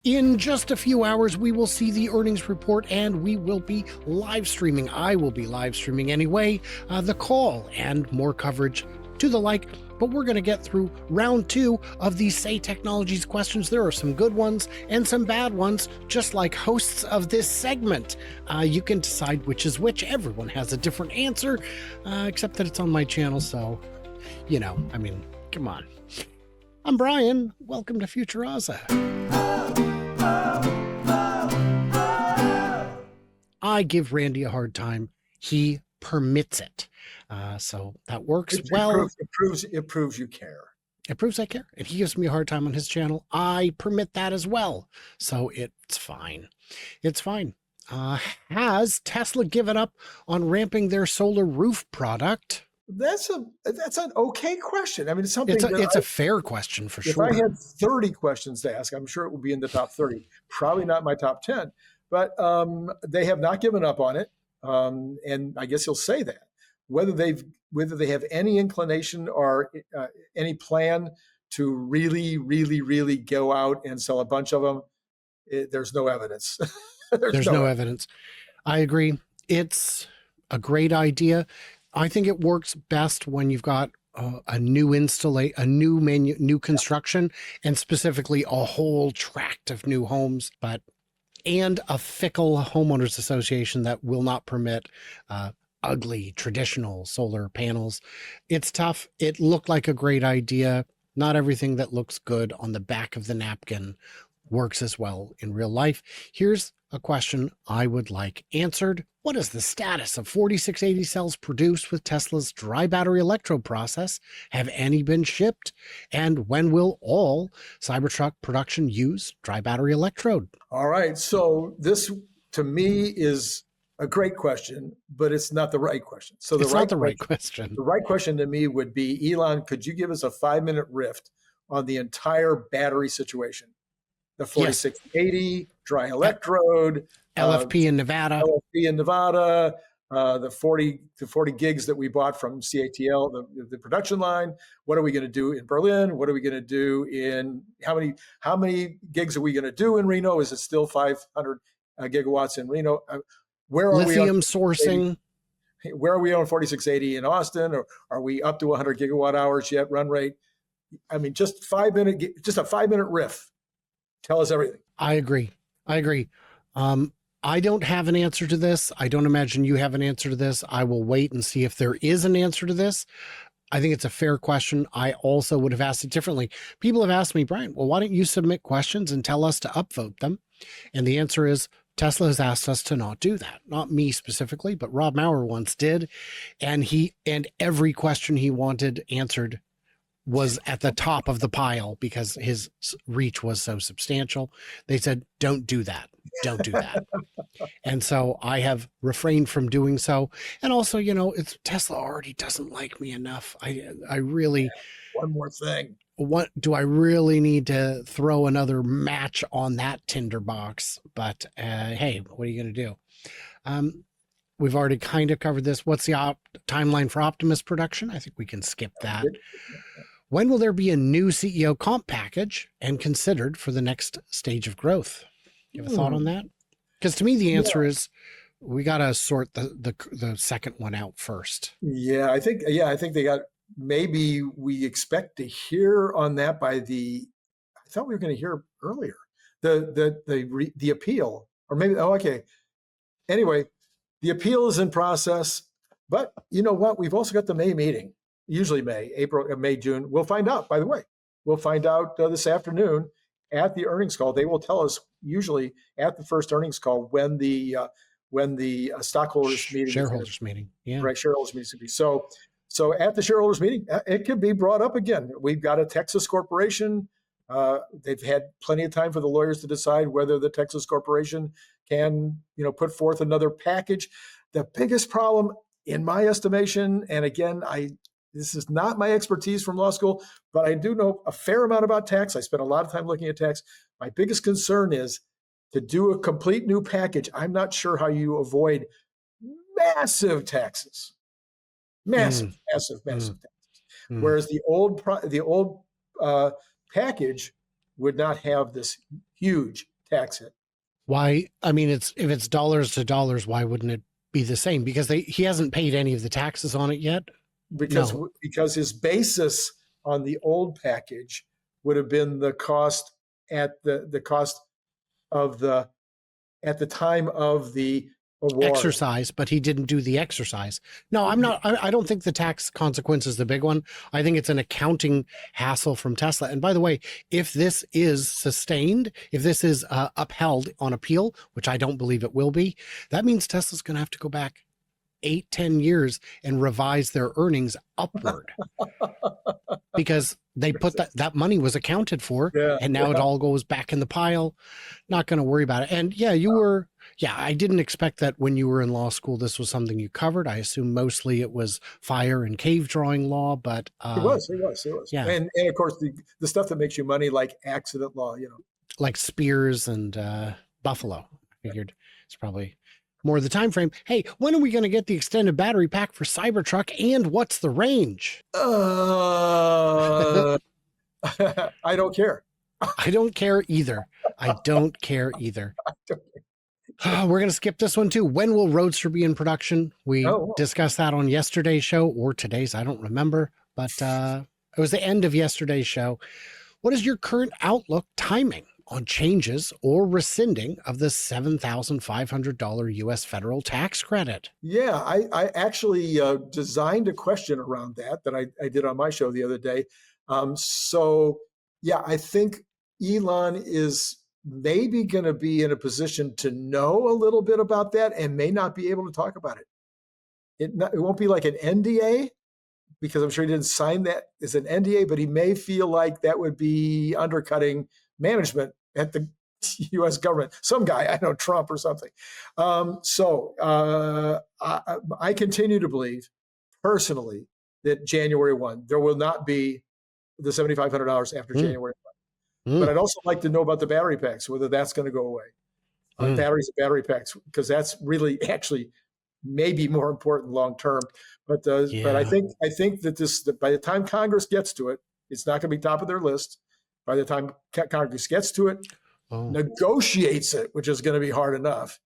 In just a few hours, we will see the earnings report and we will be live streaming. I will be live streaming anyway, the call and more coverage to the like. But we're going to get through round 2 of these Say Technologies questions. There are some good ones and some bad ones, just like hosts of this segment. You can decide which is which. Everyone has a different answer, except that it's on my channel. So, come on. I'm Brian. Welcome to Future Oza. I give Randy a hard time. He permits it. So that works well. It proves you care. It proves I care. If he gives me a hard time on his channel, I permit that as well. So it's fine. It's fine. Has Tesla given up on ramping their solar roof product? That's an okay question. I mean, it's something. It's a fair question for sure. If I had 30 questions to ask, I'm sure it would be in the top 30. Probably not my top 10. But they have not given up on it, and I guess you'll say that. Whether they have any inclination or any plan to really go out and sell a bunch of them, there's no evidence. There's no evidence. I agree. It's a great idea. I think it works best when you've got a new new construction, and specifically a whole tract of new homes, and a fickle homeowners association that will not permit ugly traditional solar panels. It's tough. It looked like a great idea. Not everything that looks good on the back of the napkin works as well in real life. Here's a question I would like answered. What is the status of 4680 cells produced with Tesla's dry battery electro process? Have any been shipped? And when will all Cybertruck production use dry battery electrode? All right. So this, to me, is a great question, but it's not the right question. So it's not the right question. The right question to me would be, Elon, could you give us a 5-minute riff on the entire battery situation? The 4680, dry electrode, LFP in Nevada. The 40 gigs that we bought from CATL, the production line. What are we going to do in Berlin? What are we going to do in how many gigs are we going to do in Reno? Is it still 500 gigawatts in Reno? Where are lithium sourcing? Where are we on 4680 in Austin? Or are we up to 100 gigawatt hours yet run rate? I mean, just a 5-minute riff. Tell us everything. I agree. I don't have an answer to this. I don't imagine you have an answer to this. I will wait and see if there is an answer to this. I think it's a fair question. I also would have asked it differently. People have asked me, Brian, well, why don't you submit questions and tell us to upvote them? And the answer is Tesla has asked us to not do that. Not me specifically, but Rob Maurer once did. And every question he wanted answered was at the top of the pile because his reach was so substantial. They said, don't do that. Don't do that. And so I have refrained from doing so. And also, it's Tesla already doesn't like me enough. I really, one more thing. What do I really need to throw another match on that tinderbox? But hey, what are you going to do? We've already kind of covered this. What's the timeline for Optimus Production? I think we can skip that. When will there be a new CEO comp package and considered for the next stage of growth? You have a thought on that? Because to me, the answer is we got to sort the second one out first. I think they got, maybe we expect to hear on that I thought we were going to hear earlier, the appeal, or maybe, Anyway, the appeal is in process, but you know what? We've also got the May meeting. Usually May, June. We'll find out, by the way. We'll find out this afternoon at the earnings call. They will tell us usually at the first earnings call when the stockholders meeting. Shareholders meeting. Yeah. Right, shareholders meeting. So at the shareholders meeting, it could be brought up again. We've got a Texas corporation. They've had plenty of time for the lawyers to decide whether the Texas corporation can, put forth another package. The biggest problem, in my estimation, and again, this is not my expertise from law school, but I do know a fair amount about tax. I spent a lot of time looking at tax. My biggest concern is to do a complete new package. I'm not sure how you avoid massive taxes, massive taxes. Whereas the old package would not have this huge tax it. Why? I mean, if it's dollars to dollars, why wouldn't it be the same? Because he hasn't paid any of the taxes on it yet. Because No. because his basis on the old package would have been the cost at the cost of the at the time of the award. Exercise, but he didn't do the exercise. No, I'm not. I don't think the tax consequence is the big one. I think it's an accounting hassle from Tesla. And by the way, if this is sustained, if this is upheld on appeal, which I don't believe it will be, that means Tesla's going to have to go back 8-10 years and revise their earnings upward because they put that money was accounted for, and now it all goes back in the pile. Not going to worry about it. And I didn't expect that when you were in law school this was something you covered. I assume mostly it was fire and cave drawing law, but it was. Yeah. And of course the stuff that makes you money, like accident law, like Spears and Buffalo. I figured it's probably more the time frame. Hey, when are we going to get the extended battery pack for Cybertruck, and what's the range? I don't care. I don't care either. I don't care either. We're going to skip this one too. When will Roadster be in production? We discussed that on yesterday's show, or today's, I don't remember, but it was the end of yesterday's show. What is your current outlook timing on changes or rescinding of the $7,500 U.S. federal tax credit? Yeah, I actually designed a question around that I did on my show the other day. I think Elon is maybe going to be in a position to know a little bit about that and may not be able to talk about it. It won't be like an NDA, because I'm sure he didn't sign that as an NDA, but he may feel like that would be undercutting management at the U.S. government. Some guy, I know, Trump or something. I continue to believe personally that January 1, there will not be the $7,500 after January 1. But I'd also like to know about the battery packs, whether that's going to go away. Batteries and battery packs, because that's really actually maybe more important long term. But I think that by the time Congress gets to it, it's not going to be top of their list. By the time Congress gets to it, negotiates it, which is going to be hard enough,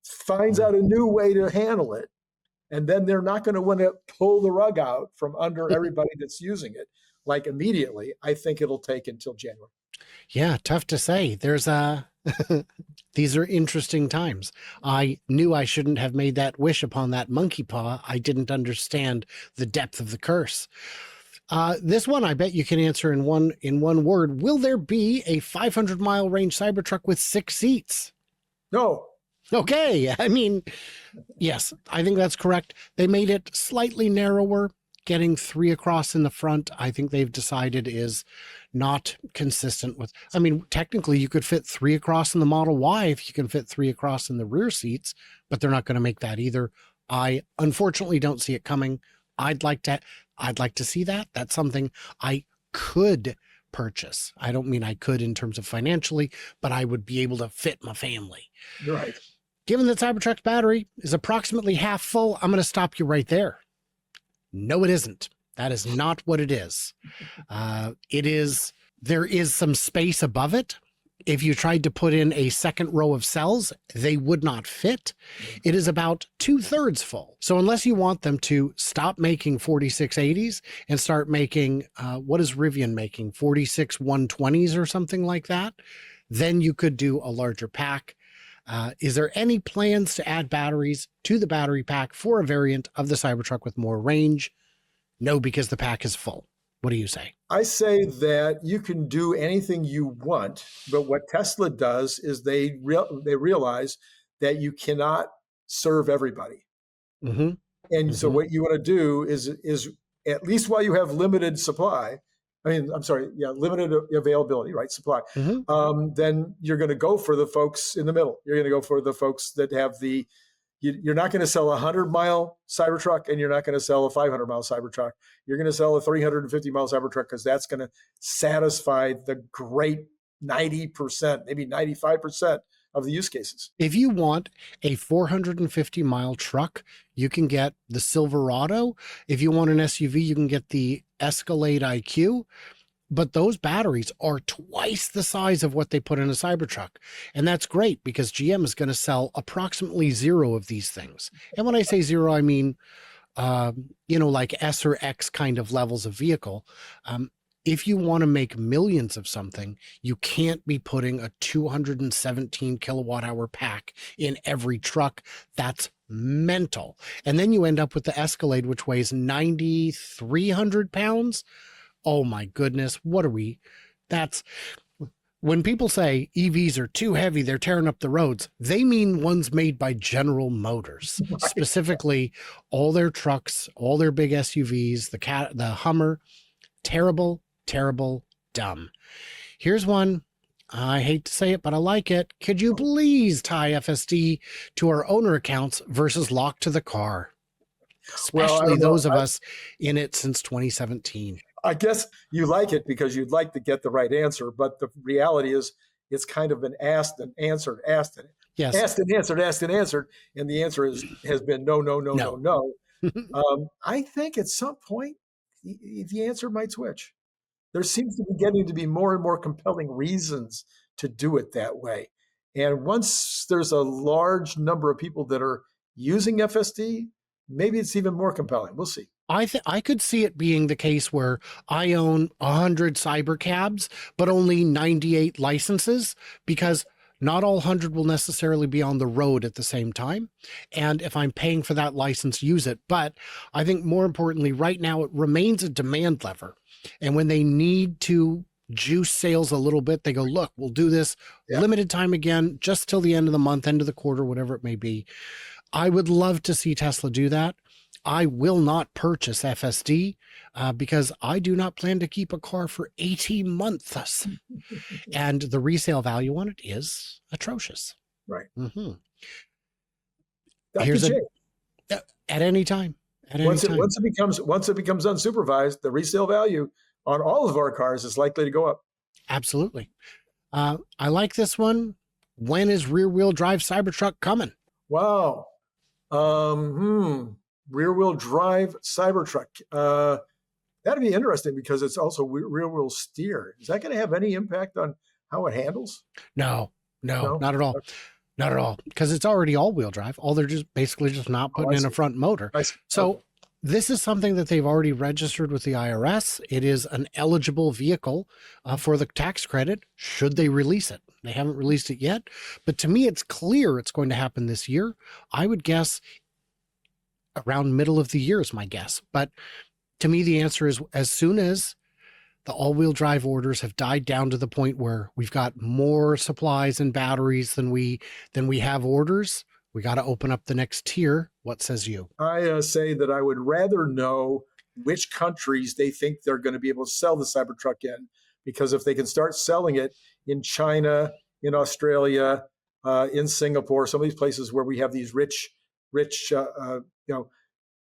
finds out a new way to handle it, and then they're not going to want to pull the rug out from under everybody that's using it like immediately. I think it'll take until January. Yeah, tough to say. There's these are interesting times. I knew I shouldn't have made that wish upon that monkey paw. I didn't understand the depth of the curse. This one, I bet you can answer in one word. Will there be a 500-mile range Cybertruck with 6 seats? No. Okay. I mean, yes, I think that's correct. They made it slightly narrower, getting 3 across in the front. I think they've decided is not consistent with, I mean, technically you could fit 3 across in the Model Y if you can fit 3 across in the rear seats, but they're not going to make that either. I unfortunately don't see it coming. I'd like to see that. That's something I could purchase. I don't mean I could in terms of financially, but I would be able to fit my family. Right. Given that Cybertruck's battery is approximately half full, I'm going to stop you right there. No, it isn't. That is not what it is. There is some space above it. If you tried to put in a second row of cells, they would not fit. It is about 2/3 full. So unless you want them to stop making 4680s and start making, what is Rivian making? 46 120s or something like that, then you could do a larger pack. Is there any plans to add batteries to the battery pack for a variant of the Cybertruck with more range? No, because the pack is full. What do you say? I say that you can do anything you want, but what Tesla does is they realize that you cannot serve everybody. And so what you want to do is at least while you have limited supply, limited availability, right? Supply. Then you're going to go for the folks in the middle. You're going to go for the folks that have you're not going to sell a 100-mile Cybertruck, and you're not going to sell a 500-mile Cybertruck. You're going to sell a 350-mile Cybertruck because that's going to satisfy the great 90%, maybe 95% of the use cases. If you want a 450-mile truck, you can get the Silverado. If you want an SUV, you can get the Escalade IQ. But those batteries are twice the size of what they put in a Cybertruck. And that's great because GM is going to sell approximately 0 of these things. And when I say 0, I mean, like S or X kind of levels of vehicle. If you want to make millions of something, you can't be putting a 217 kilowatt hour pack in every truck. That's mental. And then you end up with the Escalade, which weighs 9,300 pounds. Oh my goodness. What are we? That's when people say EVs are too heavy, they're tearing up the roads. They mean ones made by General Motors, Right. specifically all their trucks, all their big SUVs, the Hummer. Terrible, terrible, dumb. Here's one. I hate to say it, but I like it. Could you please tie FSD to our owner accounts versus lock to the car? Especially those of us in it since 2017. I guess you like it because you'd like to get the right answer, but the reality is it's kind of been asked and answered, asked and answered, and the answer has been no, no, no, no, no. I think at some point the answer might switch. There seems to be getting to be more and more compelling reasons to do it that way. And once there's a large number of people that are using FSD, maybe it's even more compelling. We'll see. I could see it being the case where I own 100 Cybercabs, but only 98 licenses, because not all 100 will necessarily be on the road at the same time. And if I'm paying for that license, use it. But I think more importantly, right now, it remains a demand lever. And when they need to juice sales a little bit, they go, look, we'll do this limited time again, just till the end of the month, end of the quarter, whatever it may be. I would love to see Tesla do that. I will not purchase FSD because I do not plan to keep a car for 18 months. And the resale value on it is atrocious. Right. Mm-hmm. Here's at any time. Once it becomes unsupervised, the resale value on all of our cars is likely to go up. Absolutely. I like this one. When is rear-wheel drive Cybertruck coming? Wow. Rear-wheel drive Cybertruck. That'd be interesting because it's also rear-wheel steer. Is that going to have any impact on how it handles? No, not at all. Not at all. Because it's already all-wheel drive. All they're basically not putting in a front motor. So this is something that they've already registered with the IRS. It is an eligible vehicle for the tax credit should they release it. They haven't released it yet. But to me, it's clear it's going to happen this year. I would guess around middle of the year is my guess. But to me, the answer is as soon as the all-wheel drive orders have died down to the point where we've got more supplies and batteries than we have orders, we got to open up the next tier. What says you? I say that I would rather know which countries they think they're going to be able to sell the Cybertruck in, because if they can start selling it in China, in Australia, in Singapore, some of these places where we have these rich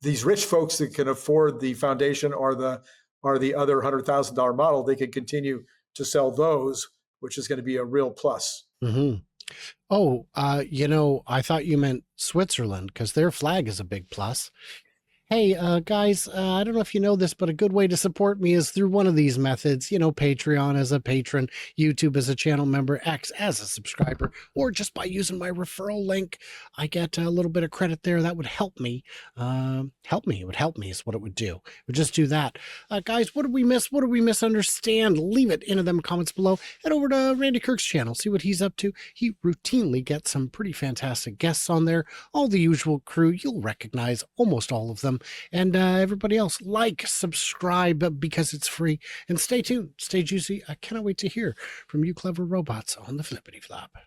these rich folks that can afford the Foundation or the other $100,000 model, they can continue to sell those, which is going to be a real plus. Mm-hmm. Oh, I thought you meant Switzerland because their flag is a big plus. Hey, guys, I don't know if you know this, but a good way to support me is through one of these methods, Patreon as a patron, YouTube as a channel member, X as a subscriber, or just by using my referral link. I get a little bit of credit there. That would help me. It would help me is what it would do. It would just do that. Guys, what did we miss? What did we misunderstand? Leave it in them comments below. Head over to Randy Kirk's channel, see what he's up to. He routinely gets some pretty fantastic guests on there. All the usual crew. You'll recognize almost all of them. And everybody else, like, subscribe because it's free, and stay tuned, stay juicy. I cannot wait to hear from you clever robots on the flippity flop.